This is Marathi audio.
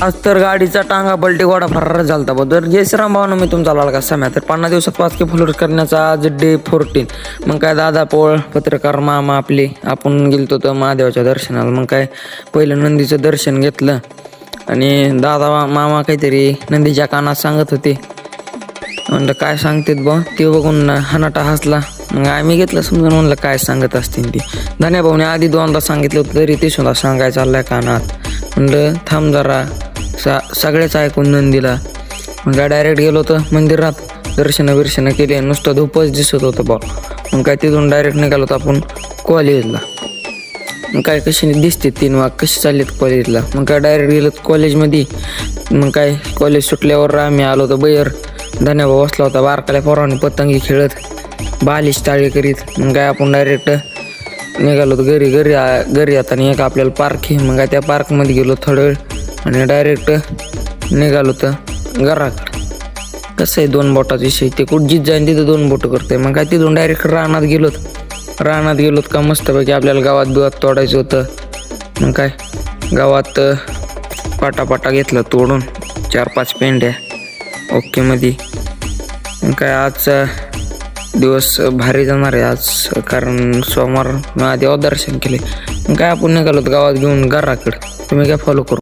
आज तर गाडीचा टांगा पलटी गोडा फरार झालता बदर. जय श्रीराम भावना, मी तुमचा लाडका सम्या. तर 50 दिवसात 5K फॉलोअर्स करण्याचा आज डे 14. मग काय दादा पोळ पत्रकार मामा आपले आपण गेलतो तर महादेवाच्या दर्शनाला. मग काय पहिलं नंदीचं दर्शन घेतलं आणि दादा मामा काहीतरी नंदीच्या कानात सांगत होते. म्हणलं काय सांगतेत बा, ते बघून हनाटा हसला. मग आम्ही घेतलं समजून, म्हणलं काय सांगत असतील ती. धन्या भाऊने आधी 2दा सांगितलं होतं तरी ते सुद्धा सांगायचं चाललंय कानात. म्हणलं थांब जरा, सगळेच ऐकून नंदीला. मग काय डायरेक्ट गेलो होतं मंदिरात, दर्शन केले. नुसतं धूपच दिसत होतं बा. मग काय तिथून डायरेक्ट निघालो होतो आपण कॉलेजला. मग काय कशी दिसते 3 वाग कशी चाललेत कॉलेजला. मग काय डायरेक्ट गेलो कॉलेजमध्ये. मग काय कॉलेज सुटल्यावर आम्ही आलो होतो बैर. धन्याभाऊ बसला होता बारकाल्या पोरांनी पतंगी खेळत, बालिश टाळी करीत. मग काय आपण डायरेक्ट निघालो होतो घरी आता. आणि एक आपल्याला पार्क आहे. मग काय त्या पार्कमध्ये गेलो थोडा वेळ आणि डायरेक्ट निघालो होतं घराकडं. कसं आहे 2 बोटाचा विषय, ते कुठं जित जाईन तिथं 2 बोटं करते. मग काय तिथून डायरेक्ट रानात गेलोत का मस्तपैकी आपल्याला गावात तोडायचं होतं. मग काय गावात पाटा घेतला तोडून 4-5 पेंड्या ओके मध्ये. मग काय आजचा दिवस भारी जाणार आहे आज, कारण सोमवार महादेवाचं दर्शन केले. मग काय आपण निघालो गावात घेऊन घराकडे. तुम्ही काय फॉलो करू.